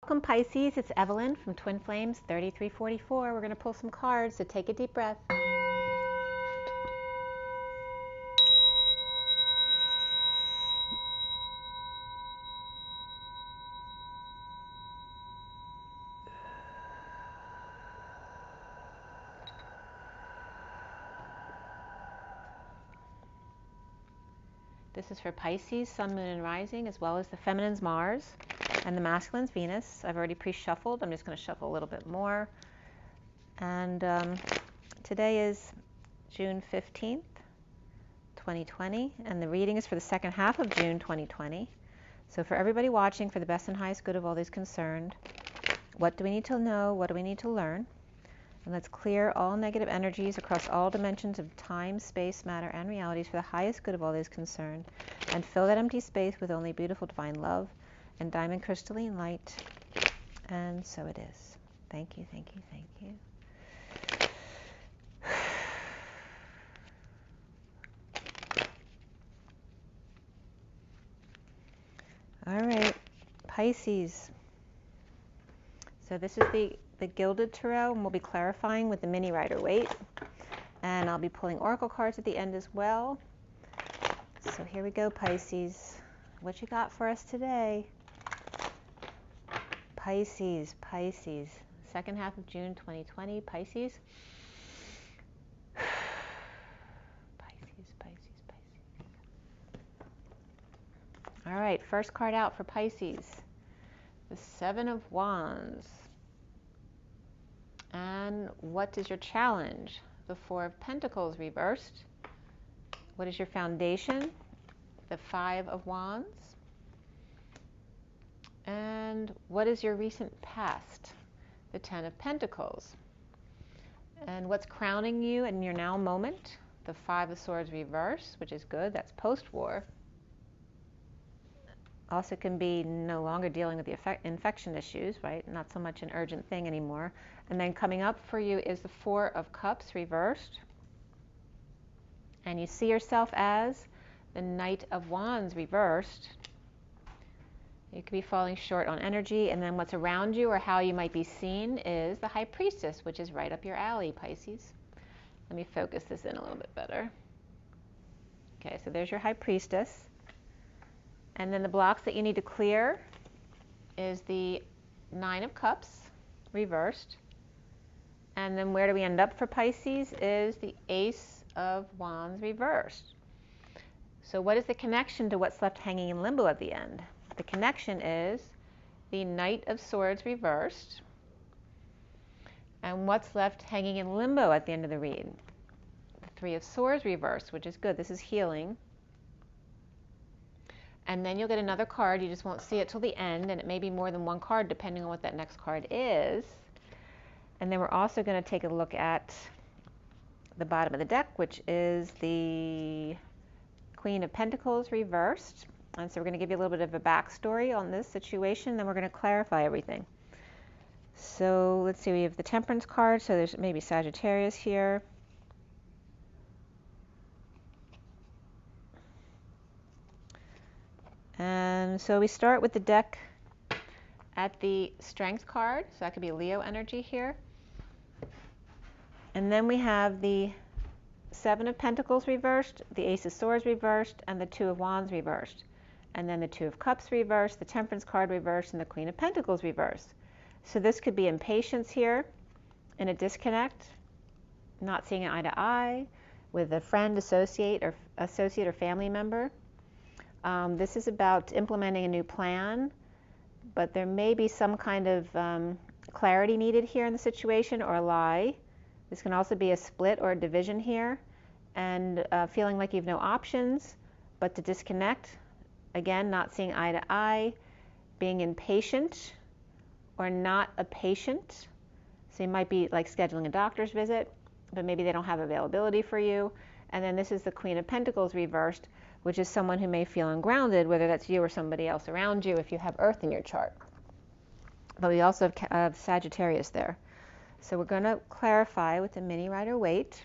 Welcome Pisces, it's Evelyn from Twin Flames 3344. We're going to pull some cards, so take a deep breath. This is for Pisces, Sun, Moon, and Rising, as well as the feminine's Mars and the masculine's Venus. I've already pre-shuffled. I'm just going to shuffle a little bit more. And today is June 15th, 2020, and the reading is for the second half of June 2020. So for everybody watching, for the best and highest good of all those concerned, what do we need to know? What do we need to learn? And let's clear all negative energies across all dimensions of time, space, matter, and realities for the highest good of all those concerned, and fill that empty space with only beautiful divine love and diamond crystalline light. And so it is. Thank you, thank you, thank you. All right, Pisces. So this is the Gilded Tarot, and we'll be clarifying with the mini Rider-Waite. And I'll be pulling oracle cards at the end as well. So here we go, Pisces. What you got for us today? Pisces, Pisces. Second half of June 2020, Pisces. Pisces, Pisces, Pisces. All right, first card out for Pisces. The Seven of Wands. And what is your challenge? The Four of Pentacles reversed. What is your foundation? The Five of Wands. And what is your recent past? The Ten of Pentacles. And what's crowning you in your now moment? The Five of Swords reversed, which is good. That's post-war. Also can be no longer dealing with the infection issues, right? Not so much an urgent thing anymore. And then coming up for you is the Four of Cups reversed. And you see yourself as the Knight of Wands reversed. You could be falling short on energy. And then what's around you or how you might be seen is the High Priestess, which is right up your alley, Pisces. Let me focus this in a little bit better. Okay, so there's your High Priestess. And then the blocks that you need to clear is the Nine of Cups, reversed. And then where do we end up for Pisces is the Ace of Wands, reversed. So what is the connection to what's left hanging in limbo at the end? The connection is the Knight of Swords, reversed. And what's left hanging in limbo at the end of the read? The Three of Swords, reversed, which is good. This is healing. And then you'll get another card. You just won't see it till the end, and it may be more than one card depending on what that next card is. And then we're also going to take a look at the bottom of the deck, which is the Queen of Pentacles reversed. And so we're going to give you a little bit of a backstory on this situation, then we're going to clarify everything. So let's see, we have the Temperance card, so there's maybe Sagittarius here. And so we start with the deck at the Strength card, so that could be Leo energy here. And then we have the Seven of Pentacles reversed, the Ace of Swords reversed, and the Two of Wands reversed. And then the Two of Cups reversed, the Temperance card reversed, and the Queen of Pentacles reversed. So this could be impatience here, in a disconnect, not seeing eye to eye with a friend, associate, or family member. This is about implementing a new plan, but there may be some kind of clarity needed here in the situation, or a lie. This can also be a split or a division here, and feeling like you have no options but to disconnect. Again, not seeing eye to eye, being impatient or not a patient. So you might be like scheduling a doctor's visit, but maybe they don't have availability for you. And then this is the Queen of Pentacles reversed, which is someone who may feel ungrounded, whether that's you or somebody else around you if you have Earth in your chart. But we also have Sagittarius there. So we're going to clarify with the mini Rider-Waite.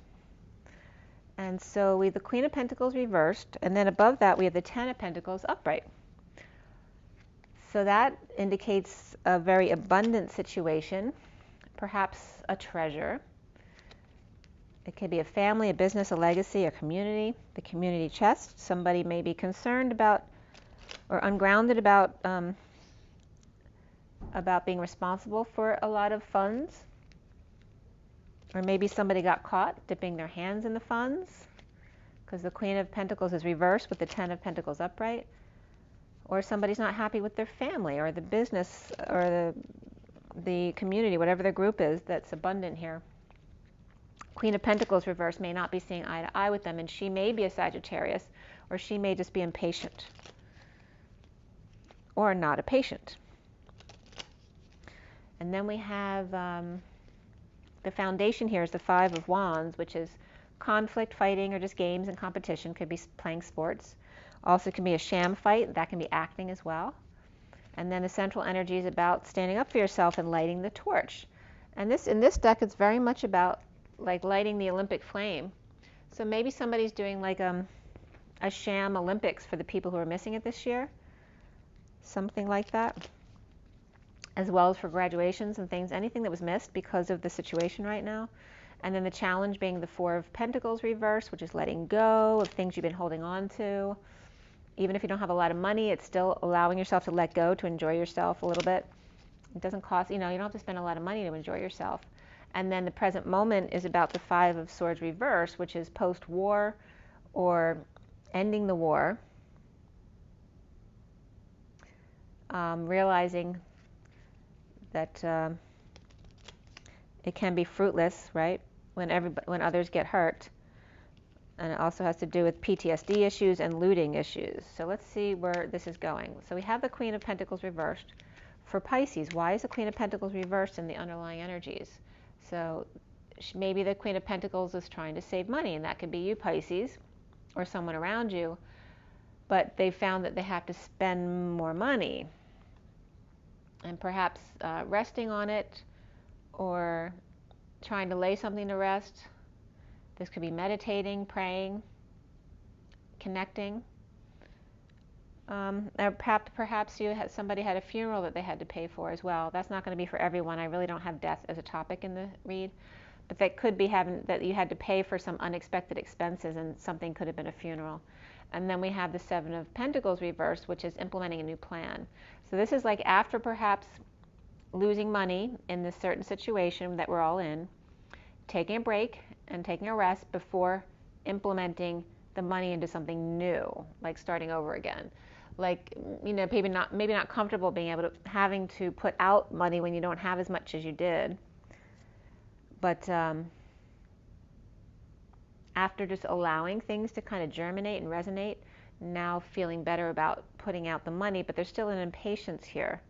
And so we have the Queen of Pentacles reversed, and then above that we have the Ten of Pentacles upright. So that indicates a very abundant situation, perhaps a treasure. It could be a family, a business, a legacy, a community. The community chest, somebody may be concerned about or ungrounded about being responsible for a lot of funds. Or maybe somebody got caught dipping their hands in the funds because the Queen of Pentacles is reversed with the Ten of Pentacles upright. Or somebody's not happy with their family or the business or the community, whatever the group is that's abundant here. Queen of Pentacles reversed may not be seeing eye to eye with them, and she may be a Sagittarius, or she may just be impatient or not a patient. And then we have the foundation here is the Five of Wands, which is conflict, fighting, or just games and competition. Could be playing sports. Also can be a sham fight. That can be acting as well. And then the central energy is about standing up for yourself and lighting the torch. And in this deck, it's very much about like lighting the Olympic flame. So maybe somebody's doing like a sham Olympics for the people who are missing it this year. Something like that. As well as for graduations and things, anything that was missed because of the situation right now. And then the challenge being the Four of Pentacles reversed, which is letting go of things you've been holding on to. Even if you don't have a lot of money, it's still allowing yourself to let go, to enjoy yourself a little bit. It doesn't cost, you don't have to spend a lot of money to enjoy yourself. And then the present moment is about the Five of Swords reversed, which is post-war or ending the war. Realizing that it can be fruitless, right? When others get hurt. And it also has to do with PTSD issues and looting issues. So let's see where this is going. So we have the Queen of Pentacles reversed. For Pisces, why is the Queen of Pentacles reversed in the underlying energies? So maybe the Queen of Pentacles is trying to save money, and that could be you, Pisces, or someone around you. But they found that they have to spend more money. And perhaps resting on it or trying to lay something to rest. This could be meditating, praying, connecting. Or perhaps somebody had a funeral that they had to pay for as well. That's not going to be for everyone. I really don't have death as a topic in the read. But that could be that you had to pay for some unexpected expenses, and something could have been a funeral. And then we have the Seven of Pentacles reversed, which is implementing a new plan. So this is like after perhaps losing money in this certain situation that we're all in, taking a break and taking a rest before implementing the money into something new, like starting over again. Like, maybe not comfortable being able to having to put out money when you don't have as much as you did. But after just allowing things to kind of germinate and resonate, now feeling better about putting out the money, but there's still an impatience here.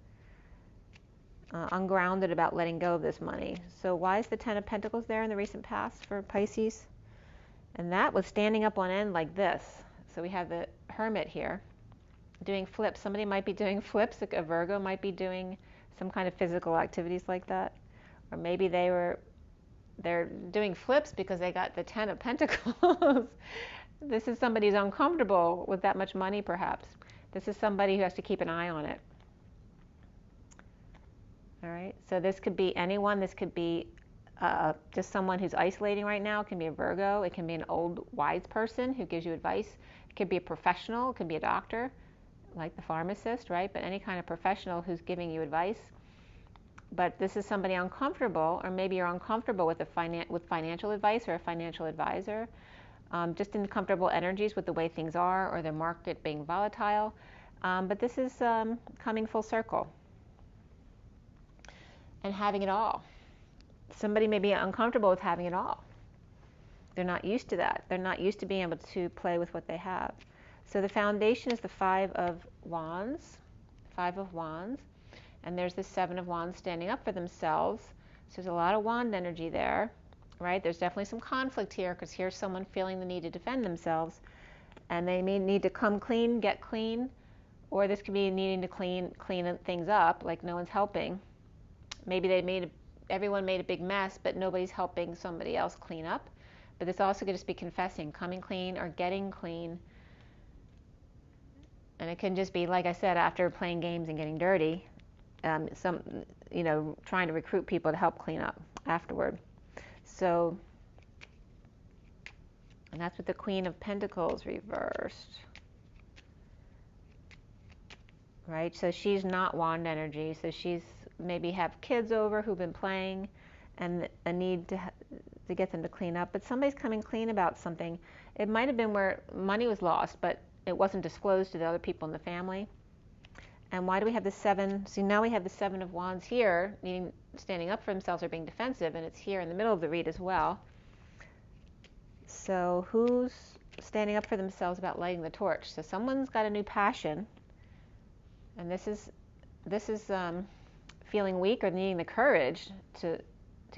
Ungrounded about letting go of this money. So why is the Ten of Pentacles there in the recent past for Pisces? And that was standing up on end like this. So we have the Hermit here doing flips. Somebody might be doing flips. Like a Virgo might be doing some kind of physical activities like that. Or maybe they're doing flips because they got the Ten of Pentacles. This is somebody who's uncomfortable with that much money, perhaps. This is somebody who has to keep an eye on it. All right, so this could be anyone. This could be just someone who's isolating right now. It can be a Virgo. It can be an old, wise person who gives you advice. It could be a professional. It could be a doctor, like the pharmacist, right? But any kind of professional who's giving you advice. But this is somebody uncomfortable, or maybe you're uncomfortable with financial advice or a financial advisor. Just in comfortable energies with the way things are, or the market being volatile. But this is coming full circle. And having it all. Somebody may be uncomfortable with having it all. They're not used to that. They're not used to being able to play with what they have. So the foundation is the Five of Wands. Five of Wands. And there's the Seven of Wands standing up for themselves. So there's a lot of wand energy there, right? There's definitely some conflict here, because here's someone feeling the need to defend themselves. And they may need to come clean, get clean. Or this could be needing to clean things up, like no one's helping. Maybe everyone made a big mess, but nobody's helping somebody else clean up. But this also could just be confessing, coming clean or getting clean. And it can just be, like I said, after playing games and getting dirty, trying to recruit people to help clean up afterward. So, and that's with the Queen of Pentacles reversed. Right? So she's not wand energy. So she's maybe have kids over who've been playing and a need to get them to clean up. But somebody's coming clean about something. It might have been where money was lost, but it wasn't disclosed to the other people in the family. And why do we have the 7? So now we have the 7 of Wands here, standing up for themselves or being defensive, and it's here in the middle of the read as well. So who's standing up for themselves about lighting the torch? So someone's got a new passion, and this is feeling weak or needing the courage to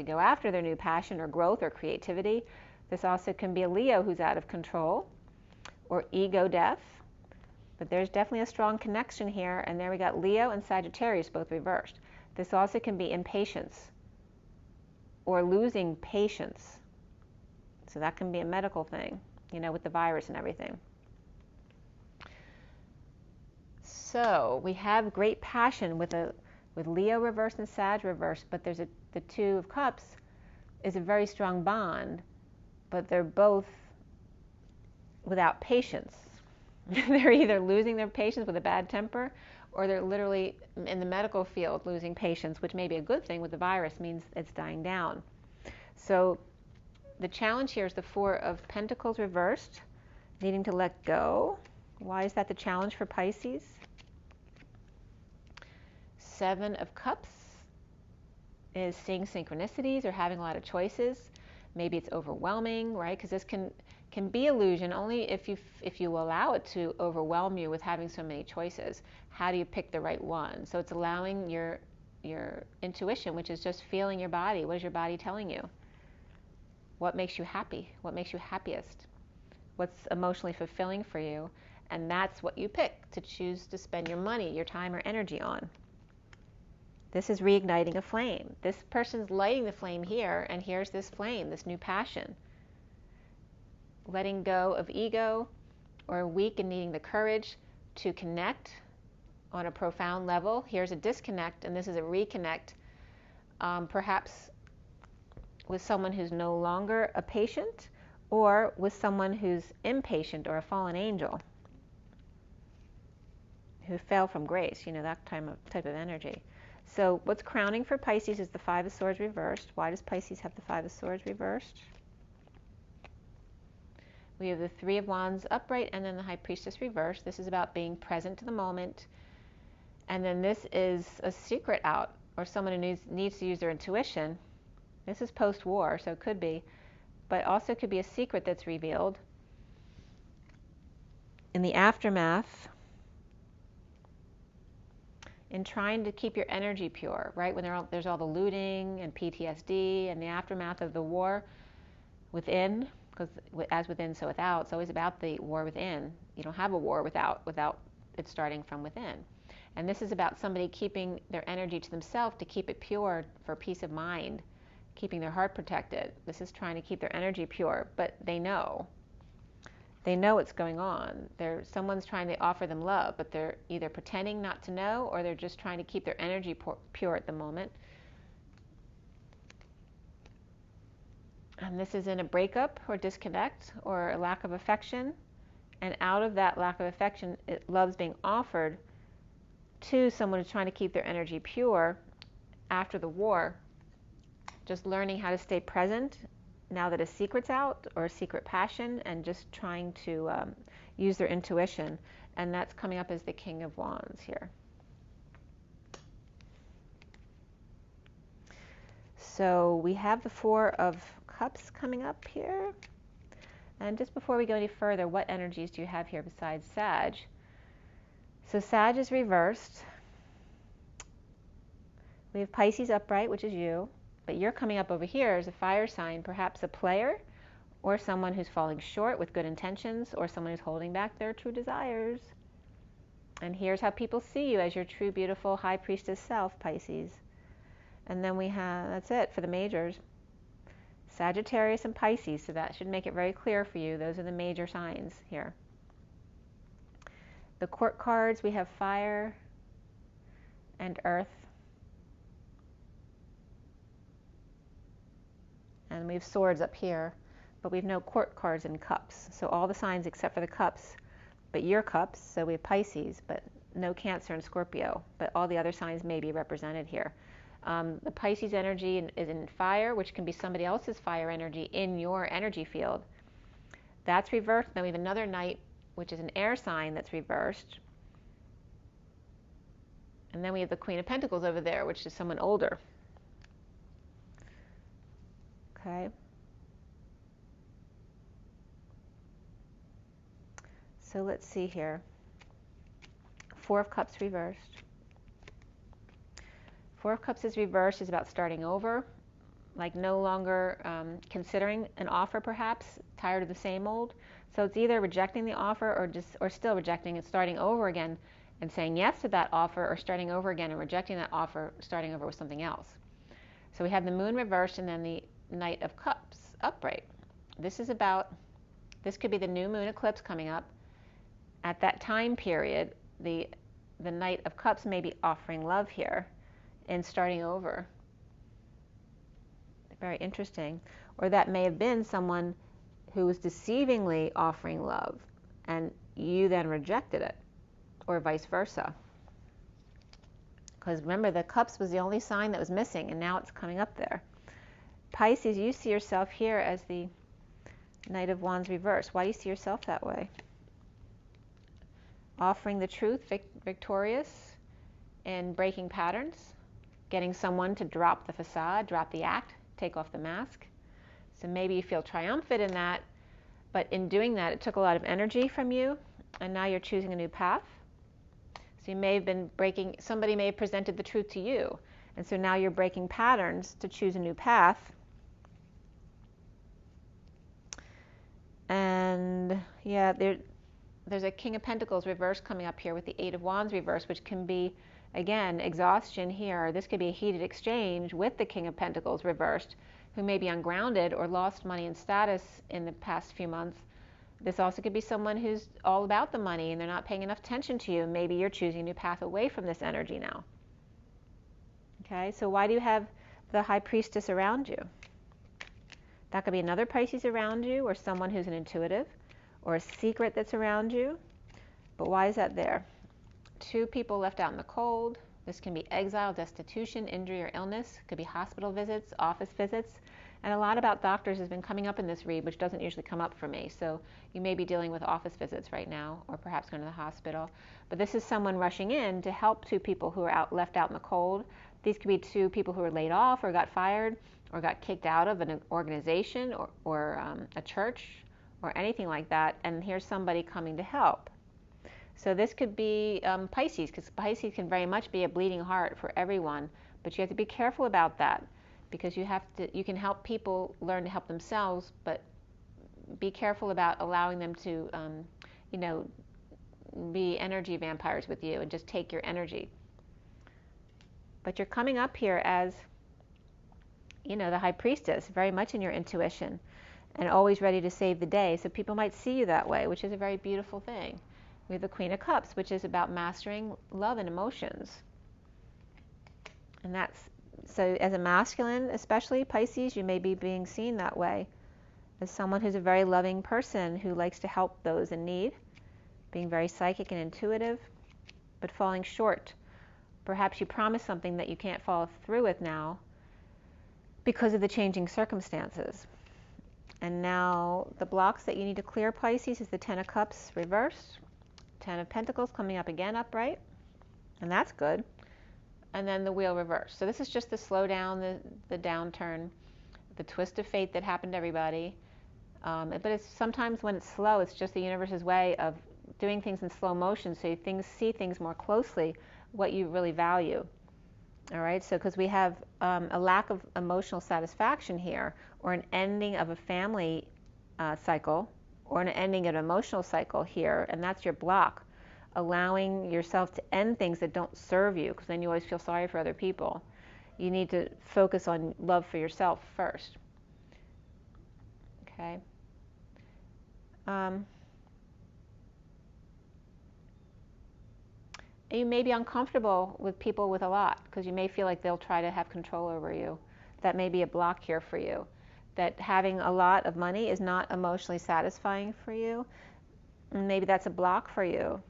go after their new passion or growth or creativity. This also can be a Leo who's out of control or ego death. But there's definitely a strong connection here, and there we got Leo and Sagittarius both reversed. This also can be impatience or losing patience. So that can be a medical thing, with the virus and everything. So we have great passion with Leo reversed and Sag reversed, but there's the 2 of Cups is a very strong bond, but they're both without patience. They're either losing their patience with a bad temper, or they're literally in the medical field losing patience, which may be a good thing with the virus, means it's dying down. So the challenge here is the 4 of Pentacles reversed, needing to let go. Why is that the challenge for Pisces? 7 of Cups is seeing synchronicities or having a lot of choices. Maybe it's overwhelming, right? Because this can be illusion only if you allow it to overwhelm you with having so many choices. How do you pick the right one? So it's allowing your intuition, which is just feeling your body. What is your body telling you? What makes you happy? What makes you happiest? What's emotionally fulfilling for you? And that's what you pick to choose to spend your money, your time, or energy on. This is reigniting a flame. This person's lighting the flame here, and here's this flame, this new passion. Letting go of ego or weak and needing the courage to connect on a profound level. Here's a disconnect, and this is a reconnect, perhaps with someone who's no longer a patient, or with someone who's impatient or a fallen angel who fell from grace, that type of energy. So what's crowning for Pisces is the 5 of Swords reversed. Why does Pisces have the 5 of Swords reversed? We have the 3 of Wands upright, and then the High Priestess reversed. This is about being present to the moment. And then this is a secret out, or someone who needs to use their intuition. This is post-war, so it could be. But also could be a secret that's revealed in the aftermath, in trying to keep your energy pure, right? When there's all the looting and PTSD and the aftermath of the war within, because as within, so without. It's always about the war within. You don't have a war without it starting from within. And this is about somebody keeping their energy to themselves to keep it pure for peace of mind, keeping their heart protected. This is trying to keep their energy pure, but they know what's going on. Someone's trying to offer them love, but they're either pretending not to know, or they're just trying to keep their energy pure at the moment. And this is in a breakup or disconnect or a lack of affection. And out of that lack of affection, love's being offered to someone who's trying to keep their energy pure after the war. Just learning how to stay present now that a secret's out, or a secret passion, and just trying to use their intuition. And that's coming up as the King of Wands here. So we have the 4 of Cups coming up here. And just before we go any further, what energies do you have here besides Sag? So Sag is reversed. We have Pisces upright, which is you. But you're coming up over here as a fire sign, perhaps a player, or someone who's falling short with good intentions, or someone who's holding back their true desires. And here's how people see you, as your true, beautiful, High Priestess self, Pisces. And then we have, that's it for the majors, Sagittarius and Pisces. So that should make it very clear for you. Those are the major signs here. The court cards, we have fire and earth. And we have swords up here, but we have no court cards and cups. So all the signs except for the cups, but your cups, so we have Pisces, but no Cancer and Scorpio, but all the other signs may be represented here. The Pisces energy is in fire, which can be somebody else's fire energy in your energy field. That's reversed. Then we have another knight, which is an air sign that's reversed. And then we have the Queen of Pentacles over there, which is someone older. Okay. So let's see here. Four of Cups reversed. Four of Cups is reversed is about starting over, like no longer considering an offer perhaps, tired of the same old. So it's either rejecting the offer or still rejecting and starting over again and saying yes to that offer, or starting over again and rejecting that offer, starting over with something else. So we have the Moon reversed and then the Knight of Cups upright. This could be the new moon eclipse coming up. At that time period, the Knight of Cups may be offering love here and starting over. Very interesting. Or that may have been someone who was deceivingly offering love and you then rejected it, or vice versa. Because remember, the Cups was the only sign that was missing, and now it's coming up there. Pisces, you see yourself here as the Knight of Wands reversed. Why do you see yourself that way? Offering the truth, victorious in breaking patterns, getting someone to drop the facade, drop the act, take off the mask. So maybe you feel triumphant in that, but in doing that, it took a lot of energy from you, and now you're choosing a new path. So you may have been somebody may have presented the truth to you, and so now you're breaking patterns to choose a new path. And yeah, there's a King of Pentacles reverse coming up here with the Eight of Wands reverse, which can be, again, exhaustion here. This could be a heated exchange with the King of Pentacles reversed, who may be ungrounded or lost money and status in the past few months. This also could be someone who's all about the money and they're not paying enough attention to you. Maybe you're choosing a new path away from this energy now. Okay, so why do you have the High Priestess around you? That could be another Pisces around you, or someone who's an intuitive, or a secret that's around you. But why is that there? Two people left out in the cold. This can be exile, destitution, injury, or illness. It could be hospital visits, office visits. And a lot about doctors has been coming up in this read, which doesn't usually come up for me. So you may be dealing with office visits right now, or perhaps going to the hospital. But this is someone rushing in to help two people who are left out in the cold. These could be two people who were laid off or got fired or got kicked out of an organization or a church or anything like that. And here's somebody coming to help. So this could be Pisces, because Pisces can very much be a bleeding heart for everyone. But you have to be careful about that, because you can help people learn to help themselves, but be careful about allowing them to, be energy vampires with you and just take your energy. But you're coming up here as, the High Priestess, very much in your intuition and always ready to save the day. So people might see you that way, which is a very beautiful thing. We have the Queen of Cups, which is about mastering love and emotions. And so as a masculine, especially Pisces, you may be being seen that way as someone who's a very loving person who likes to help those in need, being very psychic and intuitive, but falling short. Perhaps you promise something that you can't follow through with now because of the changing circumstances. And now the blocks that you need to clear, Pisces, is the Ten of Cups reversed, Ten of Pentacles coming up again upright, and that's good. And then the Wheel reversed. So this is just the slowdown, the downturn, the twist of fate that happened to everybody. But it's sometimes when it's slow, it's just the universe's way of doing things in slow motion, so you see things more closely, what you really value. All right, so because we have a lack of emotional satisfaction here, or an ending of a family cycle, or an ending of an emotional cycle here, and that's your block. Allowing yourself to end things that don't serve you, because then you always feel sorry for other people. You need to focus on love for yourself first. Okay. You may be uncomfortable with people with a lot because you may feel like they'll try to have control over you. That may be a block here for you. That having a lot of money is not emotionally satisfying for you. And maybe that's a block for you.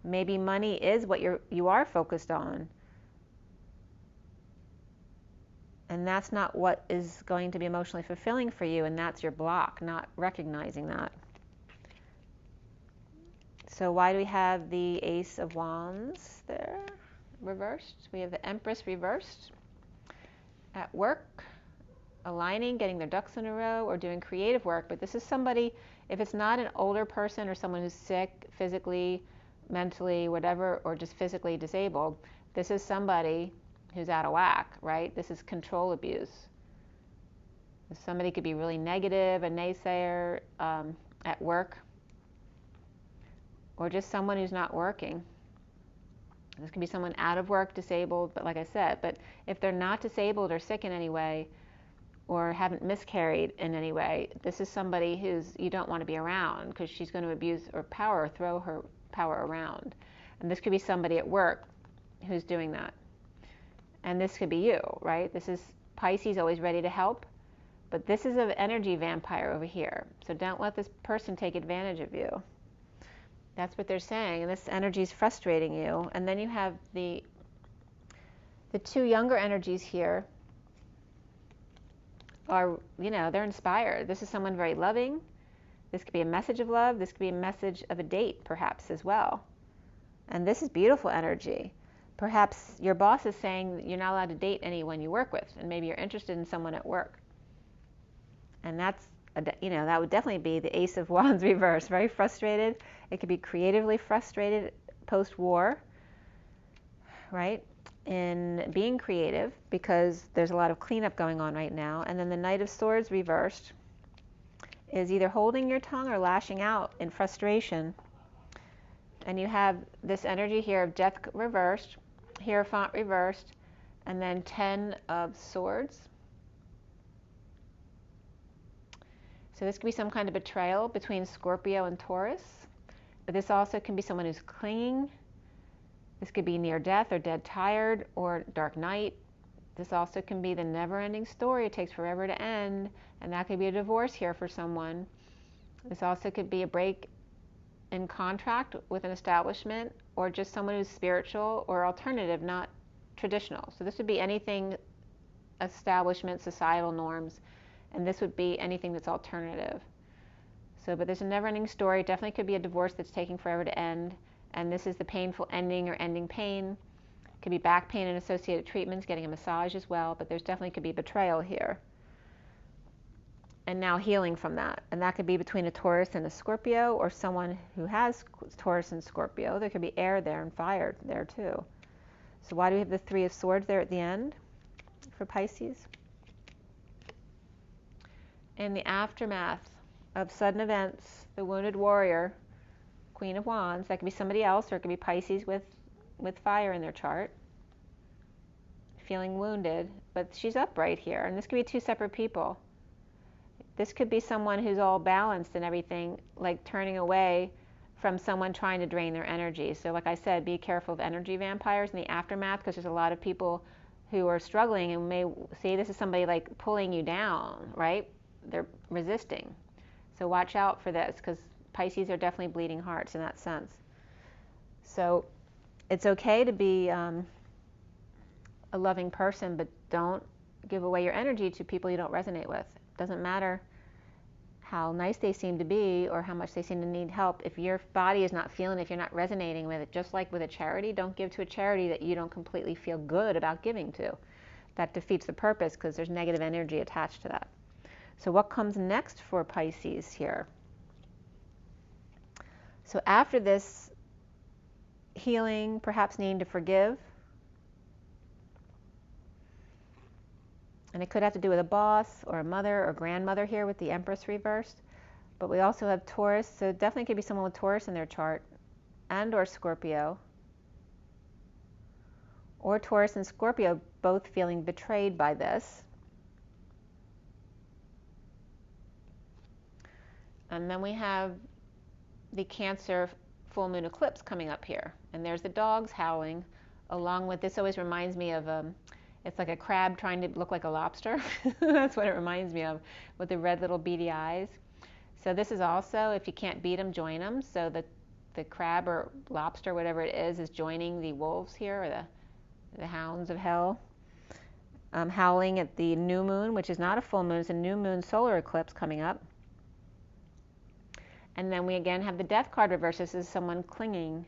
Maybe money is what you are focused on. And that's not what is going to be emotionally fulfilling for you, and that's your block, not recognizing that. So why do we have the Ace of Wands there, reversed? We have the Empress reversed. At work, aligning, getting their ducks in a row, or doing creative work. But this is somebody, if it's not an older person or someone who's sick, physically, mentally, whatever, or just physically disabled, this is somebody who's out of whack, right? This is control abuse. Somebody could be really negative, a naysayer at work, or just someone who's not working. This could be someone out of work, disabled, but like I said, but if they're not disabled or sick in any way, or haven't miscarried in any way, this is somebody who's you don't want to be around because she's going to abuse her power, or throw her power around. And this could be somebody at work who's doing that. And this could be you, right? This is Pisces, always ready to help. But this is an energy vampire over here. So don't let this person take advantage of you. That's what they're saying. And this energy is frustrating you. And then you have the two younger energies here are, they're inspired. This is someone very loving. This could be a message of love. This could be a message of a date, perhaps, as well. And this is beautiful energy. Perhaps your boss is saying you're not allowed to date anyone you work with, and maybe you're interested in someone at work. And that's, that would definitely be the Ace of Wands reverse. Very frustrated. It could be creatively frustrated post-war, right? In being creative, because there's a lot of cleanup going on right now. And then the Knight of Swords reversed is either holding your tongue or lashing out in frustration. And you have this energy here of Death reversed, Hierophant reversed, and then 10 of Swords. So this could be some kind of betrayal between Scorpio and Taurus, but this also can be someone who's clinging. This could be near death or dead tired or dark night. This also can be the never-ending story. It takes forever to end, and that could be a divorce here for someone. This also could be a break in contract with an establishment, or just someone who's spiritual or alternative, not traditional. So this would be anything establishment, societal norms, and this would be anything that's alternative. So, but there's a never-ending story. It definitely could be a divorce that's taking forever to end, and this is the painful ending or ending pain. It could be back pain and associated treatments, getting a massage as well, but there's definitely could be betrayal here. And now healing from that. And that could be between a Taurus and a Scorpio, or someone who has Taurus and Scorpio. There could be air there and fire there too. So why do we have the Three of Swords there at the end for Pisces? In the aftermath of sudden events, the wounded warrior, Queen of Wands, that could be somebody else, or it could be Pisces with fire in their chart, feeling wounded, but she's upright here. And this could be two separate people. This could be someone who's all balanced and everything, like turning away from someone trying to drain their energy. So like I said, be careful of energy vampires in the aftermath, because there's a lot of people who are struggling and may see this is somebody like pulling you down, right? They're resisting. So watch out for this, because Pisces are definitely bleeding hearts in that sense. So it's okay to be a loving person, but don't give away your energy to people you don't resonate with. It doesn't matter how nice they seem to be or how much they seem to need help. If your body is not feeling it, if you're not resonating with it, just like with a charity, don't give to a charity that you don't completely feel good about giving to. That defeats the purpose, because there's negative energy attached to that. So what comes next for Pisces here? So after this healing, perhaps needing to forgive, and it could have to do with a boss or a mother or grandmother here with the Empress reversed. But we also have Taurus, so it definitely could be someone with Taurus in their chart, and or Scorpio. Or Taurus and Scorpio both feeling betrayed by this. And then we have the Cancer full moon eclipse coming up here. And there's the dogs howling, along with, this always reminds me of, it's like a crab trying to look like a lobster. That's what it reminds me of, with the red little beady eyes. So this is also, if you can't beat them, join them. So the crab or lobster, whatever it is joining the wolves here, or the hounds of hell. Howling at the new moon, which is not a full moon, it's a new moon solar eclipse coming up. And then we again have the death card reversed. This is someone clinging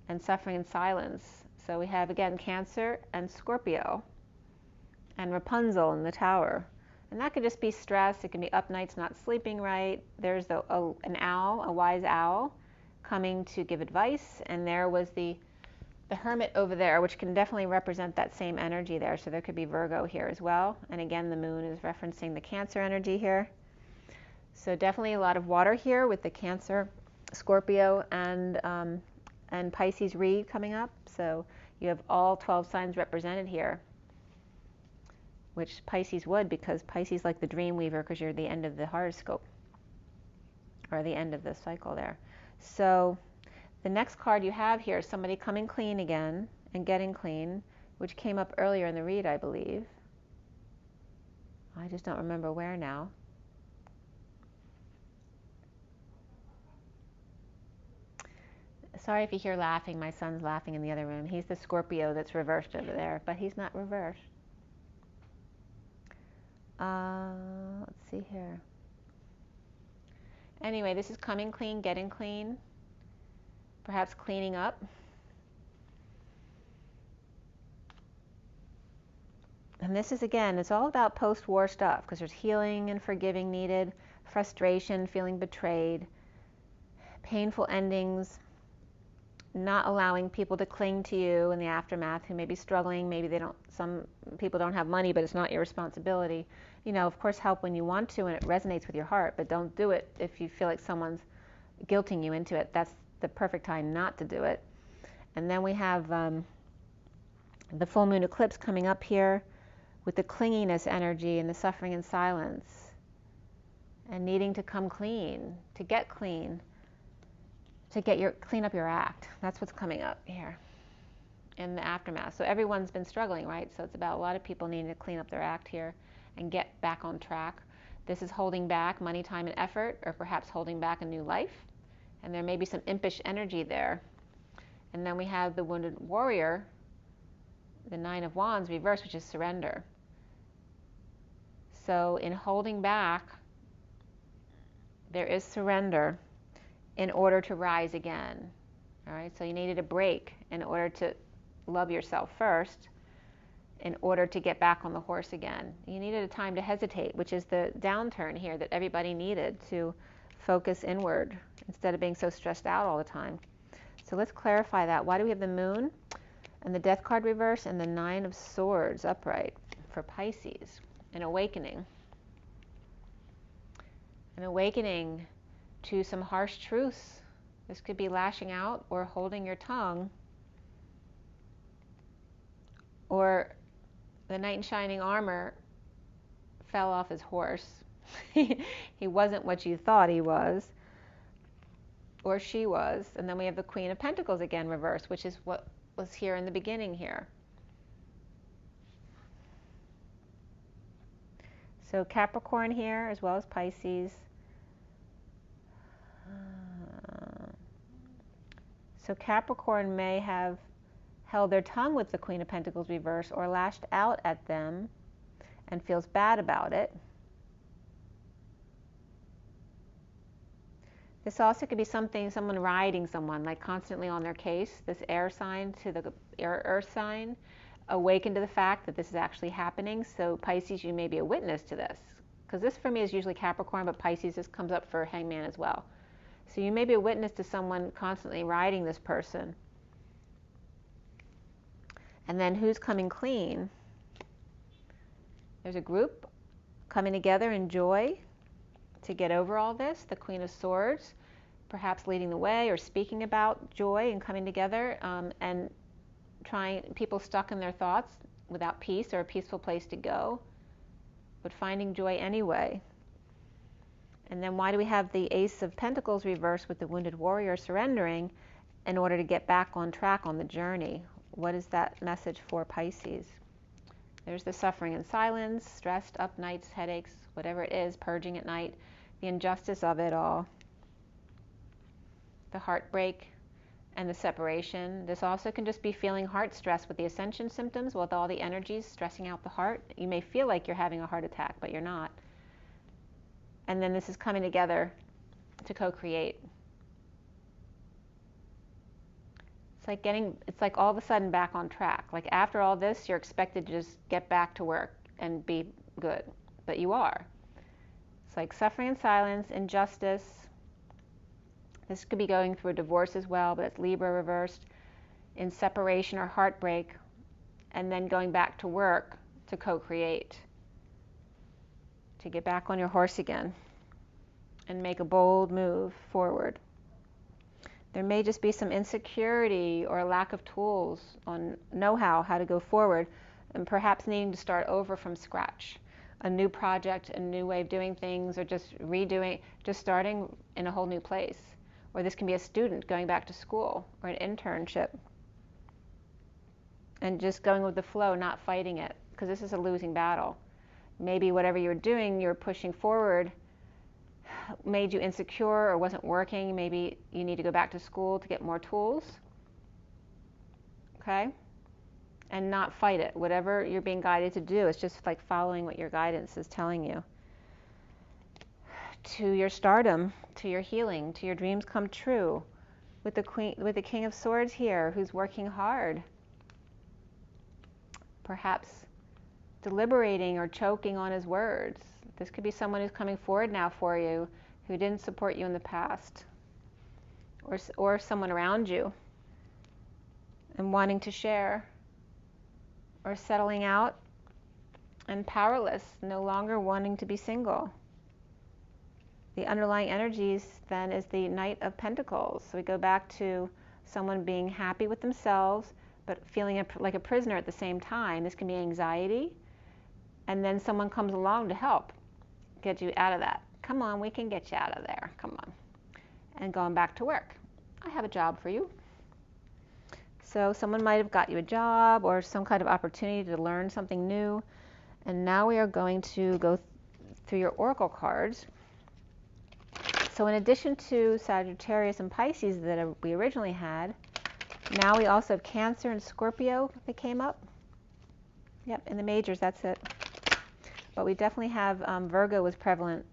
and suffering in silence. So we have again Cancer and Scorpio and Rapunzel in the Tower. And that could just be stress. It can be up nights not sleeping right. There's an owl, a wise owl, coming to give advice. And there was the Hermit over there, which can definitely represent that same energy there. So there could be Virgo here as well. And again, the moon is referencing the Cancer energy here. So definitely a lot of water here with the Cancer, Scorpio, and Pisces read coming up. So you have all 12 signs represented here, which Pisces would, because Pisces like the dream weaver, because you're the end of the horoscope, or the end of the cycle there. So the next card you have here is somebody coming clean again and getting clean, which came up earlier in the read, I believe. I just don't remember where now. Sorry if you hear laughing. My son's laughing in the other room. He's the Scorpio that's reversed over there, but he's not reversed. Let's see here. Anyway, this is coming clean, getting clean, perhaps cleaning up. And this is, again, it's all about post-war stuff, because there's healing and forgiving needed, frustration, feeling betrayed, painful endings, not allowing people to cling to you in the aftermath who may be struggling. Maybe they don't, some people don't have money, but it's not your responsibility. You know, of course, help when you want to and it resonates with your heart, but don't do it if you feel like someone's guilting you into it. That's the perfect time not to do it. And then we have the full moon eclipse coming up here with the clinginess energy and the suffering in silence and needing to come clean, to get clean, to clean up your act. That's what's coming up here in the aftermath. So everyone's been struggling, right? So it's about a lot of people needing to clean up their act here and get back on track. This is holding back money, time, and effort, or perhaps holding back a new life. And there may be some impish energy there. And then we have the wounded warrior, the Nine of Wands reversed, which is surrender. So in holding back, there is surrender in order to rise again. All right, so you needed a break in order to love yourself first, in order to get back on the horse again. You needed a time to hesitate, which is the downturn here that everybody needed to focus inward instead of being so stressed out all the time. So let's clarify that. Why do we have the moon and the death card reverse and the Nine of Swords upright for Pisces? An awakening. An awakening to some harsh truths. This could be lashing out or holding your tongue, or the knight in shining armor fell off his horse. He wasn't what you thought he was, or she was. And then we have the Queen of Pentacles again reversed, which is what was here in the beginning here. So Capricorn here as well as Pisces. So Capricorn may have held their tongue with the Queen of Pentacles reversed, or lashed out at them and feels bad about it. This also could be someone riding someone, like constantly on their case. This air sign to the earth sign, awaken to the fact that this is actually happening. So Pisces, you may be a witness to this. Because this for me is usually Capricorn, but Pisces, this comes up for Hangman as well. So you may be a witness to someone constantly riding this person. And then who's coming clean? There's a group coming together in joy to get over all this. The Queen of Swords, perhaps leading the way or speaking about joy and coming together, and people stuck in their thoughts without peace or a peaceful place to go, but finding joy anyway. And then why do we have the Ace of Pentacles reversed with the wounded warrior surrendering in order to get back on track on the journey? What is that message for Pisces? There's the suffering in silence, stressed up nights, headaches, whatever it is, purging at night, the injustice of it all, the heartbreak and the separation. This also can just be feeling heart stress with the ascension symptoms, with all the energies stressing out the heart. You may feel like you're having a heart attack, but you're not. And then this is coming together to co-create. It's like all of a sudden back on track. Like after all this, you're expected to just get back to work and be good, but you are. It's like suffering in silence, injustice. This could be going through a divorce as well, but it's Libra reversed, in separation or heartbreak, and then going back to work to co-create, to get back on your horse again and make a bold move forward. There may just be some insecurity or a lack of tools on know-how how to go forward, and perhaps needing to start over from scratch. A new project, a new way of doing things, or just redoing, just starting in a whole new place. Or this can be a student going back to school or an internship. And just going with the flow, not fighting it, because this is a losing battle. Maybe whatever you were doing, you were pushing forward, made you insecure or wasn't working. Maybe you need to go back to school to get more tools. Okay? And not fight it. Whatever you're being guided to do, it's just like following what your guidance is telling you. To your stardom, to your healing, to your dreams come true. With the King of Swords here, who's working hard. Perhaps deliberating or choking on his words. This could be someone who's coming forward now for you, who didn't support you in the past, or someone around you, and wanting to share, or settling out and powerless, no longer wanting to be single. The underlying energies then is the Knight of Pentacles. So we go back to someone being happy with themselves, but feeling like a prisoner at the same time. This can be anxiety, and then someone comes along to help get you out of that. Come on, we can get you out of there. Come on. And going back to work. I have a job for you. So someone might have got you a job or some kind of opportunity to learn something new. And now we are going to go through your oracle cards. So in addition to Sagittarius and Pisces that we originally had, now we also have Cancer and Scorpio that came up. Yep, in the majors, that's it. But we definitely have Virgo was prevalent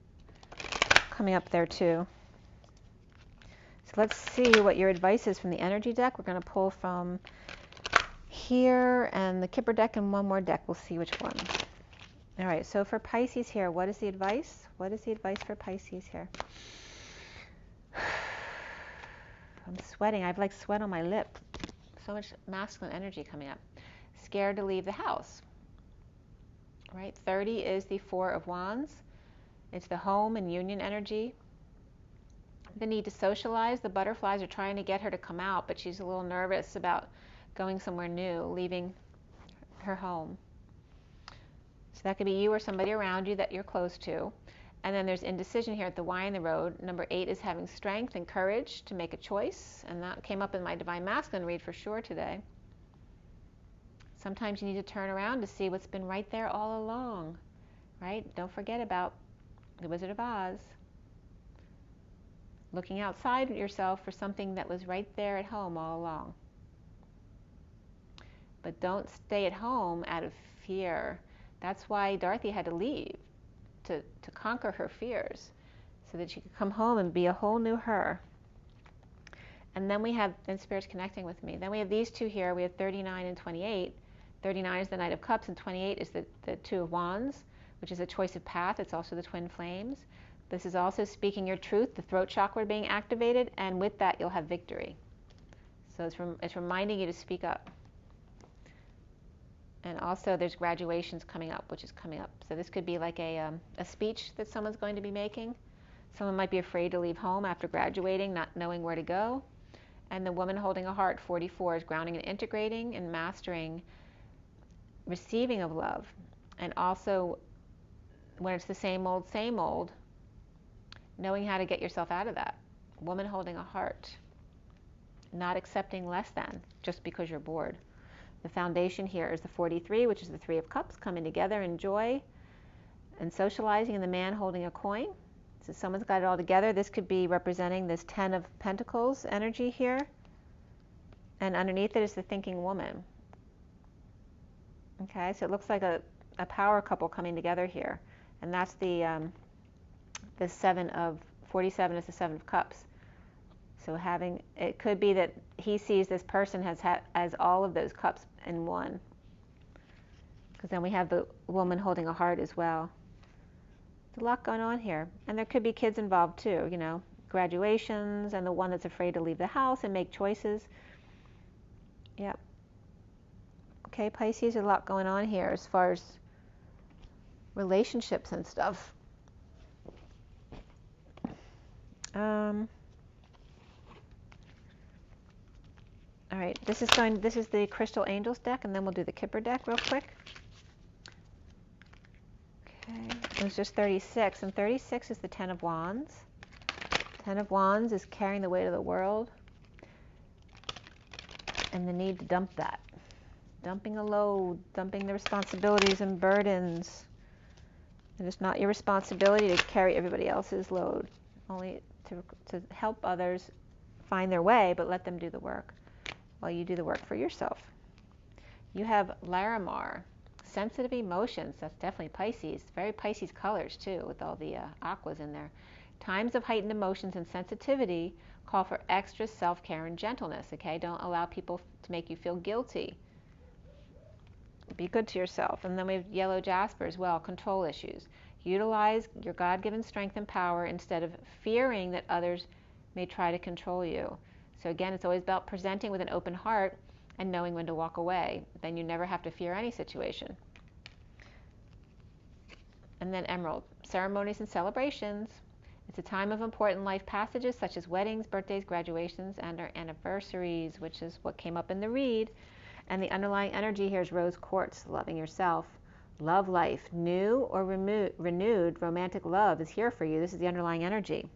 coming up there too. So let's see what your advice is from the energy deck. We're going to pull from here and the Kipper deck and one more deck. We'll see which one. All right, so for Pisces here, what is the advice? What is the advice for Pisces here? I'm sweating. I have like sweat on my lip. So much masculine energy coming up. Scared to leave the house. Right? 30 is the Four of Wands. It's the home and union energy. The need to socialize. The butterflies are trying to get her to come out, but she's a little nervous about going somewhere new, leaving her home. So that could be you or somebody around you that you're close to. And then there's indecision here at the Y in the road. Number 8 is having strength and courage to make a choice. And that came up in my Divine Masculine read for sure today. Sometimes you need to turn around to see what's been right there all along, right? Don't forget about the Wizard of Oz. Looking outside yourself for something that was right there at home all along. But don't stay at home out of fear. That's why Dorothy had to leave, to conquer her fears, so that she could come home and be a whole new her. And then we have, and Spirit's connecting with me, then we have these two here. We have 39 and 28. 39 is the Knight of Cups, and 28 is the Two of Wands, which is a choice of path. It's also the twin flames. This is also speaking your truth, the throat chakra being activated, and with that you'll have victory. So it's reminding you to speak up. And also there's graduations coming up, which is coming up. So this could be like a speech that someone's going to be making. Someone might be afraid to leave home after graduating, not knowing where to go. And the woman holding a heart, 44, is grounding and integrating and mastering receiving of love. And also when it's the same old, knowing how to get yourself out of that. Woman holding a heart. Not accepting less than just because you're bored. The foundation here is the 43, which is the 3 of Cups, coming together in joy and socializing, and the man holding a coin. So someone's got it all together. This could be representing this 10 of Pentacles energy here. And underneath it is the thinking woman. Okay, so it looks like a power couple coming together here. And that's the 7 of, 47 is the 7 of Cups. So it could be that he sees this person as all of those cups in one. Because then we have the woman holding a heart as well. There's a lot going on here. And there could be kids involved too, you know, graduations, and the one that's afraid to leave the house and make choices. Yep. Okay, Pisces, there's a lot going on here as far as relationships and stuff. All right, this is the Crystal Angels deck, and then we'll do the Kipper deck real quick. Okay, it was just 36, and 36 is the 10 of Wands. 10 of Wands is carrying the weight of the world, and the need to dump that. Dumping a load, dumping the responsibilities and burdens. And it's not your responsibility to carry everybody else's load, only to help others find their way, but let them do the work while you do the work for yourself. You have Larimar, sensitive emotions. That's definitely Pisces. Very Pisces colors too, with all the aquas in there. Times of heightened emotions and sensitivity call for extra self-care and gentleness. Okay, don't allow people to make you feel guilty. Be good to yourself. And then we have yellow jasper as well, control issues. Utilize your God-given strength and power instead of fearing that others may try to control you. So again, it's always about presenting with an open heart and knowing when to walk away. Then you never have to fear any situation. And then emerald, ceremonies and celebrations. It's a time of important life passages such as weddings, birthdays, graduations, and our anniversaries, which is what came up in the read. And the underlying energy here is rose quartz, loving yourself. Love life, new or renewed romantic love is here for you. This is the underlying energy.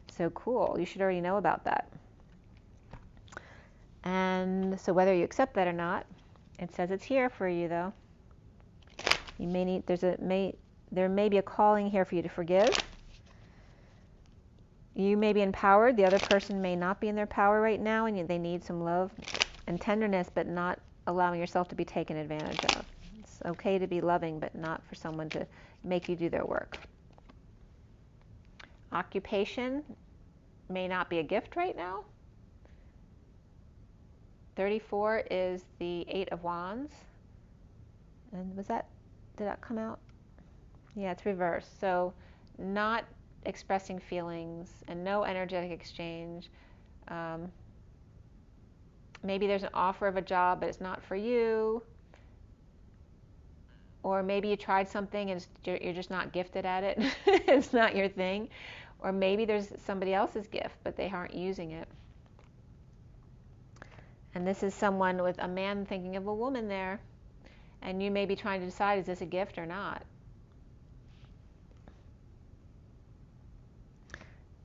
So cool. You should already know about that. And so whether you accept that or not, it says it's here for you though. You may need, there may be a calling here for you to forgive. You may be empowered. The other person may not be in their power right now, and they need some love and tenderness, but not allowing yourself to be taken advantage of. It's okay to be loving, but not for someone to make you do their work. Occupation may not be a gift right now. 34 is the 8 of Wands. And did that come out? Yeah, it's reversed. So not expressing feelings and no energetic exchange. Maybe there's an offer of a job, but it's not for you. Or maybe you tried something and you're just not gifted at it. It's not your thing. Or maybe there's somebody else's gift, but they aren't using it. And this is someone with a man thinking of a woman there. And you may be trying to decide, is this a gift or not?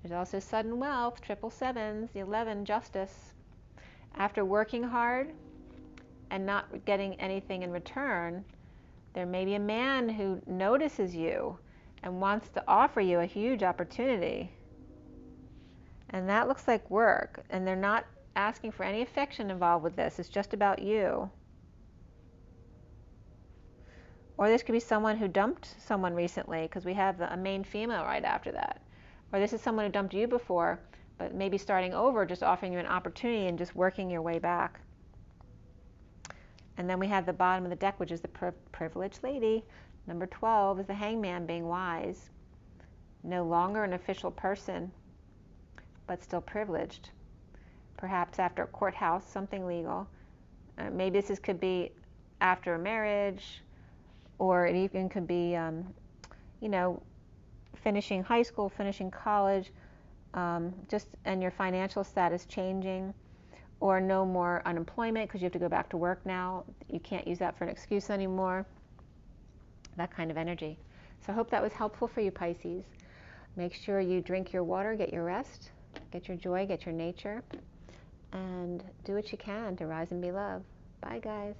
There's also sudden wealth, 777s, the 11, justice. After working hard and not getting anything in return, there may be a man who notices you and wants to offer you a huge opportunity. And that looks like work. And they're not asking for any affection involved with this. It's just about you. Or this could be someone who dumped someone recently, because we have a main female right after that. Or this is someone who dumped you before, but maybe starting over, just offering you an opportunity and just working your way back. And then we have the bottom of the deck, which is the privileged lady. Number 12 is the hangman, being wise. No longer an official person, but still privileged. Perhaps after a courthouse, something legal. Maybe this could be after a marriage, or it even could be, you know, finishing high school, finishing college, and your financial status changing, or no more unemployment because you have to go back to work now. You can't use that for an excuse anymore. That kind of energy. So I hope that was helpful for you, Pisces. Make sure you drink your water, get your rest, get your joy, get your nature, and do what you can to rise and be love. Bye, guys.